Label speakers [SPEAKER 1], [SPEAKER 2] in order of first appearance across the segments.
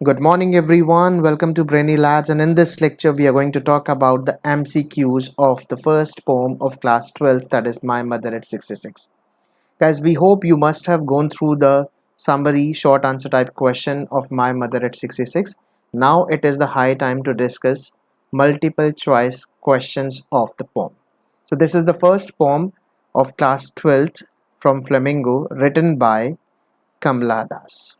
[SPEAKER 1] Good morning, everyone. Welcome to Brainy Lads, and in this lecture, we are going to talk about the MCQs of the first poem of class 12th, that is My Mother at 66. Guys, we hope you must have gone through the summary short answer type question of My Mother at 66. Now it is the high time to discuss multiple choice questions of the poem. So, this is the first poem of class 12th from Flamingo, written by Kamla Das.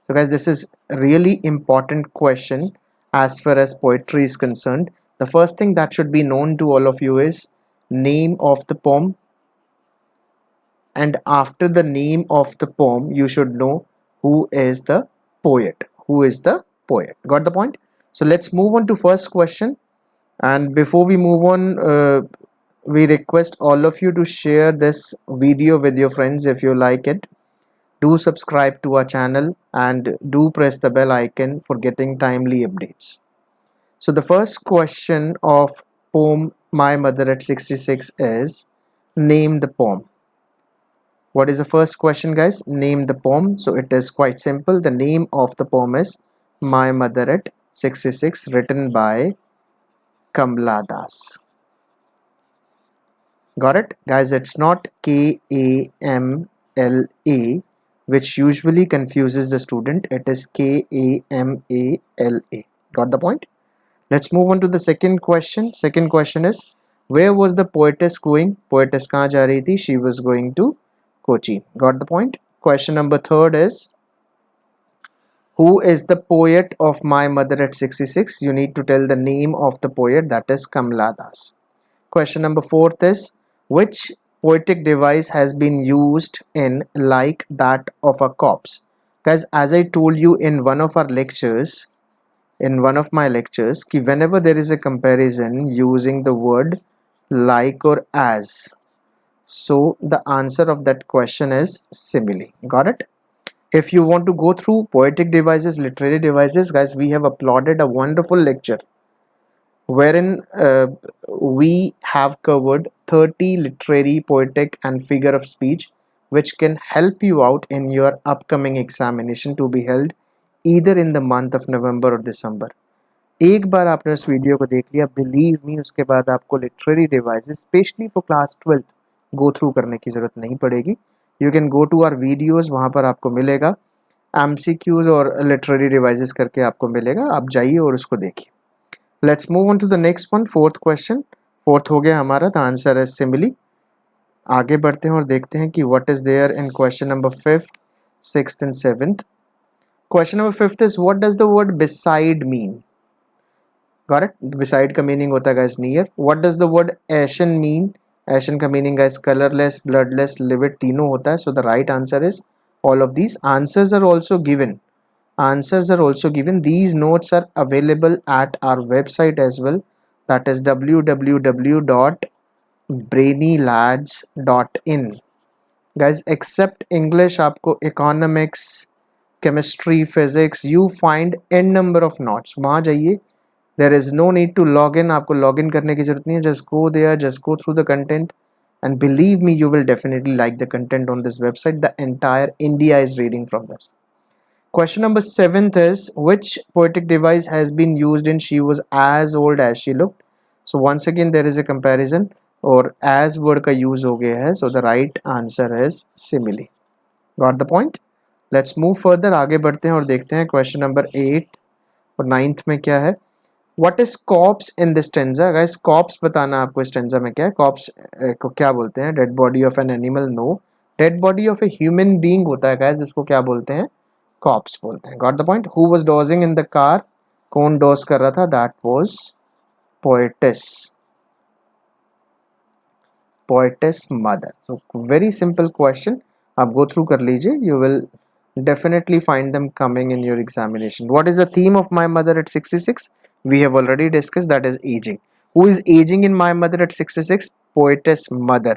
[SPEAKER 1] So guys, this is a really important question as far as poetry is concerned. The first thing that should be known to all of you is name of the poem, and after the name of the poem you should know who is the poet. Who is the poet? Got the point? So let's move on to first question, and before we move on, we request all of you to share this video with your friends if you like it. Do subscribe to our channel and do press the bell icon for getting timely updates. So the first question of poem My Mother at 66 is name the poem. What is the first question, guys? Name the poem. So it is quite simple. The name of the poem is My Mother at 66, written by Kamla Das. Got it? Guys, it's not Kamla, which usually confuses the student. It is Kamala. Got the point? Let's move on to the second question. Second question is, where was the poetess going? Poetess kahan ja rahi thi? She was going to Kochi. Got the point? Question number third is, who is the poet of My Mother at 66? You need to tell the name of the poet, that is Kamla Das. Question number fourth is, which poetic device has been used in like that of a corpse? Guys, as I told you in one of our lectures, in one of my lectures, कि whenever there is a comparison using the word like or as, so the answer of that question is simile. Got it? If you want to go through poetic devices, literary devices, guys, we have uploaded a wonderful lecture wherein we have covered 30 literary, poetic and figure of speech which can help you out in your upcoming examination to be held either in the month of November or December. एक बार आपने उस video को देख लिया, believe me, उसके बाद आपको literary devices specially for class 12 go through करने की ज़रूरत नहीं पड़ेगी. You can go to our videos, वहाँ पर आपको मिलेगा एमसीक्यूज और लिटरेरी डिवाइसेस करके आपको मिलेगा. आप जाइए और उसको देखिए. Let's move on to the next one. Fourth question. Fourth हो गया हमारा. द आंसर है सिमिली. आगे बढ़ते हैं और देखते हैं कि what is there in question number fifth, sixth and seventh. Question number fifth is, what does the word beside mean? Got it? Beside का मीनिंग होता है guys near. What does the word ashen mean? Ashen का meaning guys colourless, bloodless, levied, तीनों होता है. So the right answer is all of these. Answers are also given. Answers are also given. These notes are available at our website as well, that is www.brainylads.in. guys, except English, आपको economics, chemistry, physics, you find n number of notes. वहाँ जाइए. There is no need to log in. आपको log in करने की जरूरत नहीं है. Just go there, just go through the content, and believe me, you will definitely like the content on this website. The entire India is reading from this. Question number seventh is, which poetic device has been used in She Was As Old As She Looked? So once again there is a comparison, और as word का use हो गया है. So the right answer is simile. Got the point? Let's move further. आगे बढ़ते हैं और देखते हैं question number 8 और 9th में क्या है. What is corpse in this stanza? Guys, corpse बताना आपको इस stanza में क्या है. corpse को क्या बोलते हैं? Dead body of an animal? No. Dead body of a human being होता है guys, इसको क्या बोलते हैं? corpse बोलते हैं. Got the point? Who was dozing in the car? कौन doze कर रहा था? That was poetess. Poetess mother. So very simple question. आप go through कर लीजिए. You will definitely find them coming in your examination. What is the theme of My Mother at 66? We have already discussed, that is aging. Who is aging in My Mother at 66? Poetess mother.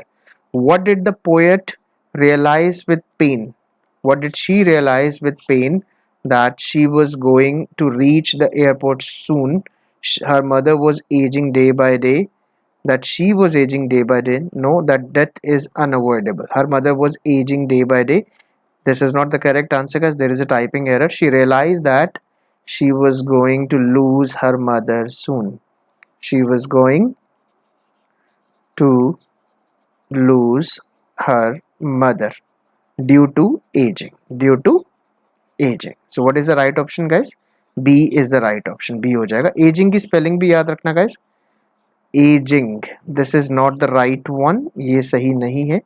[SPEAKER 1] What did the poet realize with pain? What did she realize with pain? That she was going to reach the airport soon. Her mother was aging day by day. That she was aging day by day. No, that death is unavoidable. Her mother was aging day by day. This is not the correct answer, guys. There is a typing error. She realized that she was going to lose her mother soon. She was going to lose her mother due to aging. Due to aging. So what is the right option guys? B is the right option. B हो जाएगा. Aging की spelling भी याद रखना guys. Aging. This is not the right one. ये सही नहीं है.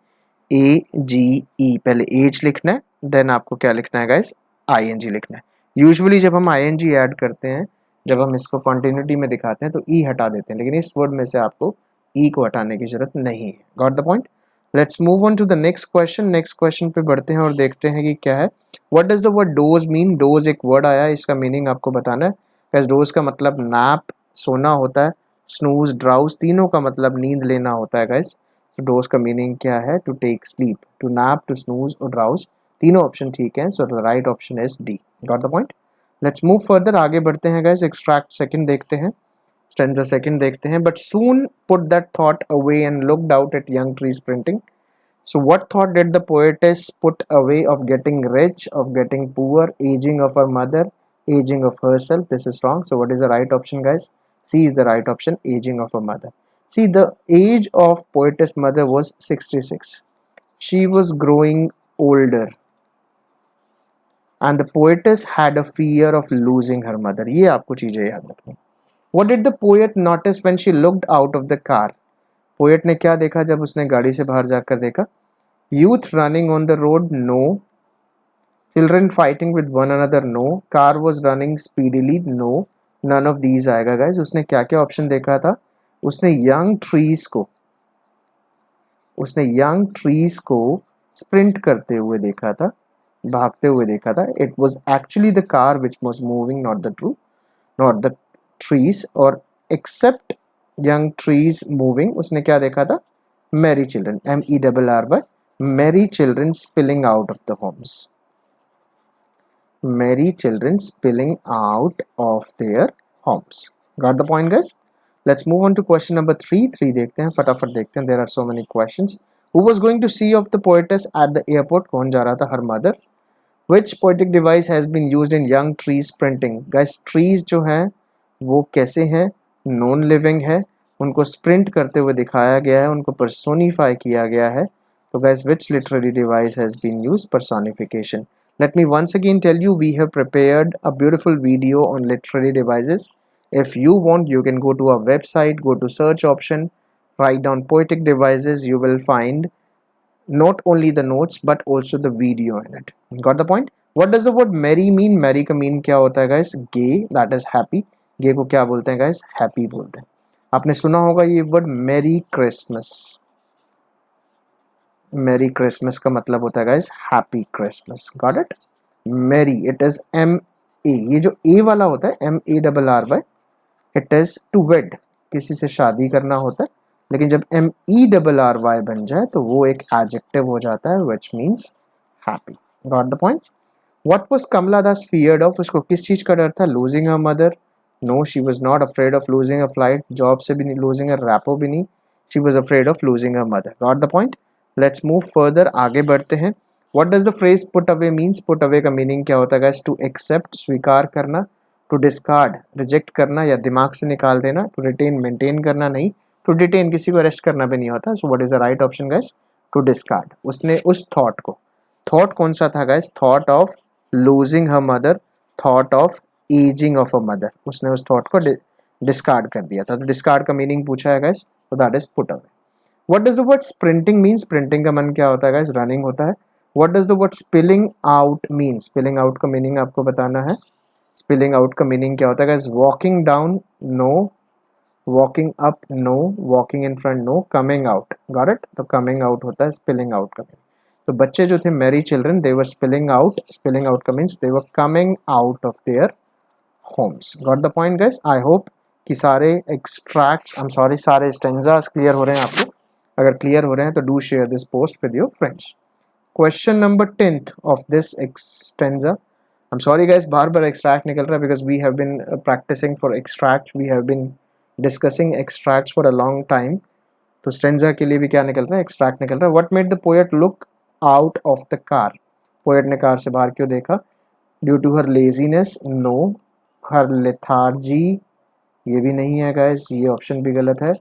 [SPEAKER 1] AGE पहले age लिखना है, then आपको क्या लिखना है guys? ING लिखना है. यूजुअली जब हम ING ऐड करते हैं, जब हम इसको कॉन्टिन्यूटी में दिखाते हैं तो E हटा देते हैं, लेकिन इस वर्ड में से आपको E को हटाने की जरूरत नहीं है. Got the point. Let's move on to the next question. Next question पे बढ़ते हैं और देखते हैं कि क्या है. What does the word doze mean? Doze एक वर्ड आया है, इसका मीनिंग आपको बताना है. गाइस डोज का मतलब नैप, सोना होता है. स्नूज, ड्राउज, तीनों का मतलब नींद लेना होता है गाइस. तो डोज का मीनिंग क्या है? To take sleep, to nap, to snooze और ड्राउज. तीनों ऑप्शन ठीक है. So the right option is D. Got the point. Let's move further. आगे बढ़ते हैं गाइस. एक्सट्रैक्ट सेकंड देखते हैं, स्टेंजा सेकंड देखते हैं. But soon put that thought away and looked out at young trees printing. So what thought did the poetess put away? Of getting rich, of getting poor, aging of her mother, aging of herself? This is wrong. So what is the right option guys? C is the right option, aging of her mother. See, the age of poetess mother was 66. She was growing older and the poetess had a fear of losing her mother. ये आपको चीजें याद रखनी. What did the poet notice when she looked out of the car? Poet ने क्या देखा जब उसने गाड़ी से बाहर जाकर देखा? Youth running on the road? No. Children fighting with one another? No. Car was running speedily? No. None of these आएगा guys. उसने क्या क्या ऑप्शन देखा था? उसने young trees को sprint करते हुए देखा था, भागते हुए देखा था. It was actually the car which was moving, not the trees. और except young trees moving, उसने क्या देखा था? Merry children, MERRY, merry children spilling out of the homes. Merry children spilling out of their homes. Got the point guys? Let's move on to question number 3. 3 देखते हैं, फटाफट देखते हैं. There are so many questions. Who was going to see of the poetess at the airport? कौन जा रहा था? Her mother. Which poetic device has been used in young trees printing? Guys trees जो हैं वो कैसे हैं? नॉन लिविंग है, उनको स्प्रिंट करते हुए दिखाया गया है, उनको पर्सोनिफाई किया गया है. तो guys which literary device has been used? Personification. Let me once again tell you, we have prepared a beautiful video on literary devices. If you want, you can go to our website, go to search option, write down poetic devices. You will find not only the notes but also the video in it. Got the point? What does the word merry mean? Merry का mean क्या होता है guys? Gay, that is happy. गे को क्या बोलते हैं guys? Happy बोलते हैं. आपने सुना होगा ये word merry Christmas. Merry Christmas का मतलब होता है guys happy Christmas. Got it? Merry, it is MA. ये जो A वाला होता है MARRY, it is to wed, किसी से शादी करना होता है. लेकिन जब MERRY बन जाए तो वो एक एडजेक्टिव हो जाता है which means happy. Got the point? What was Kamala Das feared of? उसको किस चीज का डर था? Losing her mother? No, she was not afraid of losing a flight. Job से भी नहीं, losing a rapo भी नहीं. She was afraid of losing her mother. Got the point? Let's move further. आगे बढ़ते हैं. What does the phrase put away means? Put away का meaning क्या होता है guys? To accept, स्वीकार करना. To discard, reject करना या दिमाग से निकाल देना. To retain, maintain करना नहीं. To detain, किसी को arrest करना भी नहीं होता. So what is the right option guys? To discard. उसने उस thought को, thought कौन सा था guys? Thought of losing her mother, thought of ageing of a mother, उसने उस थॉट को डिस्कार्ड कर दिया था. तो डिस्कार्ड का मीनिंग पूछा है गाइस, तो that is put away. What does the word sprinting mean? Sprinting का मन क्या होता है गाइस? रनिंग होता है. What does the word spilling out mean? Spilling out का मीनिंग आपको बताना है. स्पिलिंग आउट का मीनिंग क्या होता है guys? Walking down? No. Walking up? No. Walking in front? No. Coming out? Got it? तो कमिंग आउट होता है स्पिलिंग आउट का. तो बच्चे जो थे merry children, they were spilling out. Spilling out का means they were coming out of their homes. Got the point guys? I hope कि सारे extracts, I'm sorry, सारे stanzas clear हो रहे हैं आपको. अगर clear हो रहे हैं तो do share this post with your friends. Question number 10th of this stanza. I'm sorry guys, bar bar extract निकल रहा है because we have been practicing for extract. We have been discussing extracts for a long time. तो stanza के लिए भी क्या निकल रहा है? extract निकल रहा है. What made the poet look out of the car? poet ने कार से बाहर क्यों देखा? Due to her laziness? No. Her lethargy, ये भी नहीं है गाइस, ये ऑप्शन भी गलत है.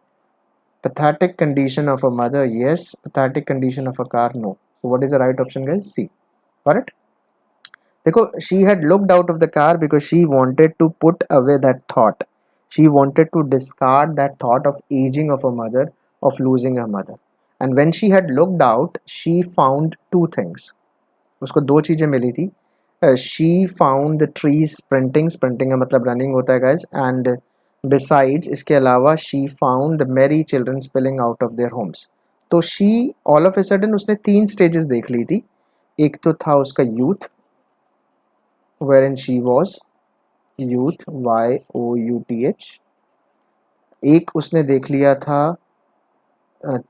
[SPEAKER 1] Pathetic condition of a mother, yes. Pathetic condition of a car, no. So what is the right option guys? C. Got it? देखो, she had looked out of the car because she wanted to put away that thought. She wanted to discard that thought of aging of a mother, of losing her mother. And when she had looked out, she found two things. उसको दो चीज़ें मिली थी. She found the trees sprinting. Sprinting का मतलब running होता है guys. And besides, इसके अलावा she found the merry children spilling out of their homes. तो she all of a sudden उसने तीन stages देख ली थी. एक तो था उसका youth, wherein she was youth, youth. एक उसने देख लिया था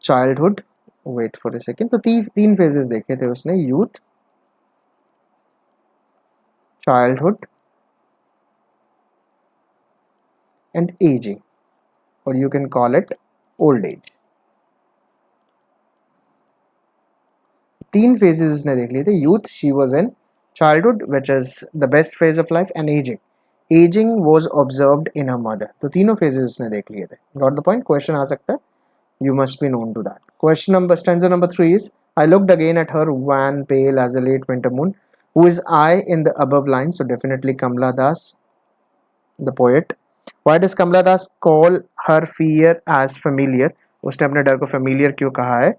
[SPEAKER 1] childhood. Wait for a second. तो तीन फेजेस देखे थे उसने, यूथ, चाइल्डहुड एंड एजिंग, और you can call it old age. तीन फेजेस उसने देख लिए थे. Youth, she was in childhood, which is the best phase of life, and aging was observed in her mother. तो तीनों phases उसने देख लिए थे. Got the point? Question आ सकता है. You must be known to that. Stanza number 3 is, I looked again at her, wan, pale as a late winter moon. Who is I in the above line? So definitely Kamla Das, the poet. Why does Kamla Das call her fear as familiar? उसने अपने डर को familiar क्यों कहा है?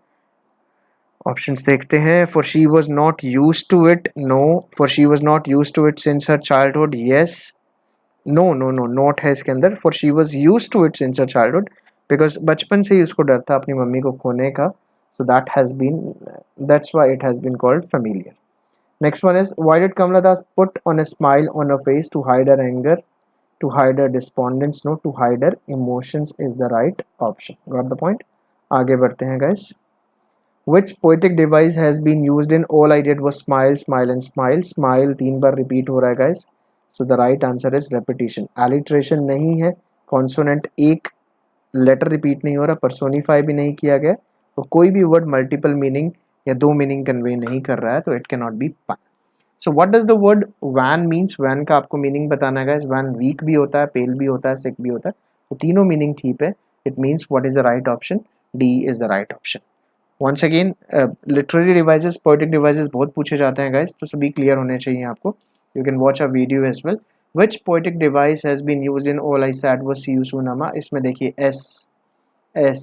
[SPEAKER 1] Options देखते हैं. For she was not use to it, no. For she was not use to it since her childhood, yes. No no no, not है इसके अंदर. For she was use to it since her childhood, because बचपन से ही उसको डर था अपनी mummy को खोने का. So that has been, that's why it has been called familiar. Next one is, why did Kamala Das put on a smile on a face? To hide her anger, to hide her despondence, no. To hide her emotions is the right option. Got the point. आगे बढ़ते हैं guys. Which poetic device has been used in all I did was smile, smile and smile? Smile 3 bar repeat हो रहा है guys. So the right answer is repetition. Alliteration नहीं है. Consonant एक letter repeat नहीं हो रहा. Personify भी नहीं किया गया. तो कोई भी word multiple meaning या दो meaning convey नहीं कर रहा है, तो it cannot be pan. So what does the word wan means? Wan का आपको meaning बताना है guys. Wan weak भी होता है, pale भी होता है, sick भी होता है. तो तीनों meaning ठीक है. It means what is the right option? D is the right option. Once again, literary devices, poetic devices बहुत पूछे जाते हैं गाइस, तो सभी क्लियर होने चाहिए आपको. You can watch a video as well. Which poetic device has been used in all I said was see you soon Amma? इसमें देखिए एस एस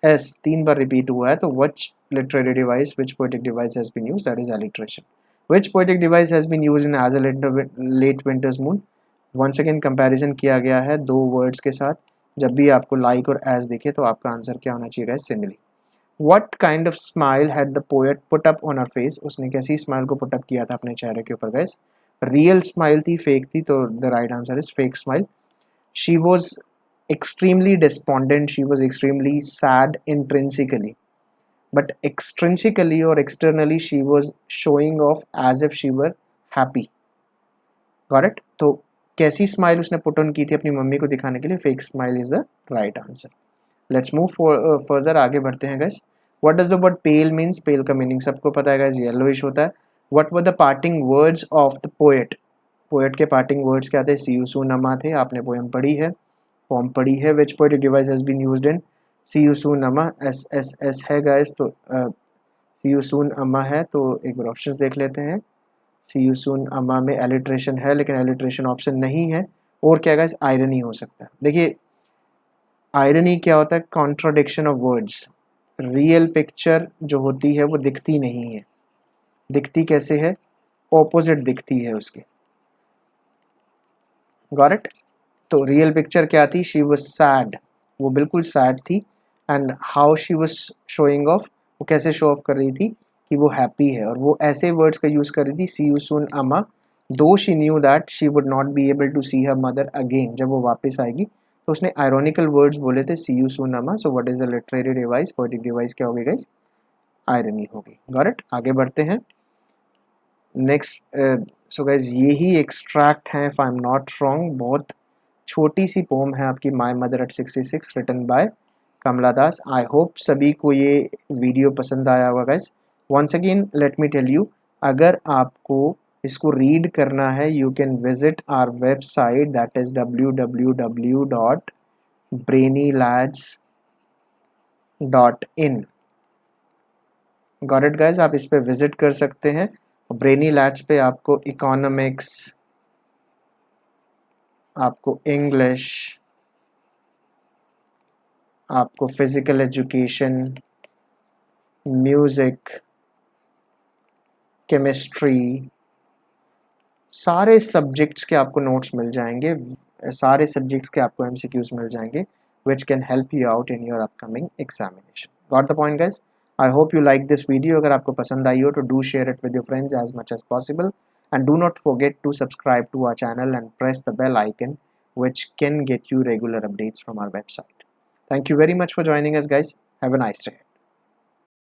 [SPEAKER 1] एस 3 बार रिपीट हुआ है. तो which literary device, which poetic device has been used? That is alliteration. Which poetic device has been used in as a late winter's moon? Once again comparison किया गया है दो words के साथ. जब भी आपको लाइक और एज दिखे तो आपका आंसर क्या होना चाहिए guys? Simile. What kind of smile had the poet put up on her face? उसने कैसी स्माइल को पुट अप किया था अपने चेहरे के ऊपर गाइस? रियल स्माइल थी, फेक थी? तो the right answer is fake smile. She was extremely despondent, she was extremely sad intrinsically, but extrinsically और externally she was showing off as if she were happy. Got it? तो कैसी smile उसने put on की थी अपनी mummy को दिखाने के लिए? Fake smile is the right answer. Let's move further, आगे बढ़ते हैं guys. What does the word pale means? Pale का मीनिंग सबको पता है गाइस, येलोइश होता है. What were the parting words of the poet? Poet के पार्टिंग वर्ड्स क्या थे? सी यू सून अम्मा थे. आपने पोएम पढ़ी है, पोएम पढ़ी है. Which poetic device has been used in see you soon Amma? S S S है गाइस. तो सी यू सून अम्मा है. तो एक बार ऑप्शंस देख लेते हैं. सी यू सून अम्मा में एलिट्रेशन है, लेकिन एलिट्रेशन ऑप्शन नहीं है. और क्या गाइस? आयरनी हो सकता है. देखिए, आयरनी क्या होता है? Contradiction of words. Real picture जो होती है वो दिखती नहीं है. दिखती कैसे है? ऑपोजिट दिखती है उसके. Got it? तो रियल पिक्चर क्या थी? शी वाज सैड, वो बिल्कुल सैड थी. And how she was showing off, वो कैसे शो ऑफ कर रही थी कि वो हैप्पी है, और वो ऐसे वर्ड्स का यूज़ कर रही थी, सी you soon Amma, though she knew that she would not be able to see her mother again. जब वो वापस आएगी तो उसने आयरॉनिकल वर्ड्स बोले थे, सी you soon Amma. So what is the literary device, poetic device क्या होगी गाइस? आयरनी होगी. Got it? आगे बढ़ते हैं. नेक्स्ट, सो गाइस ये ही एक्सट्रैक्ट हैं if I am not wrong. बहुत छोटी सी पोम है आपकी, my mother at 66, written by Kamala Das. I hope सभी को ये वीडियो पसंद आया होगा guys. Once again let me tell you, अगर आपको इसको रीड करना है, you can visit our website, that is www.brainylabs.in। Got it guys, आप इस पे विजिट कर सकते हैं। ब्रेनी लैब्स पे आपको इकोनॉमिक्स, आपको इंग्लिश, आपको फिजिकल एजुकेशन, म्यूजिक, केमिस्ट्री, सारे सब्जेक्ट्स के आपको नोट्स मिल जाएंगे, सारे सब्जेक्ट्स के आपको एमसीक्यूज मिल जाएंगे which can help you out in your upcoming examination. Got the point guys? I hope you like this video. अगर आपको पसंद आई हो तो do share it with your friends as much as possible, and do not forget to subscribe to our channel and press the bell icon which can get you regular updates from our website. Thank you very much for joining us guys. Have a nice day.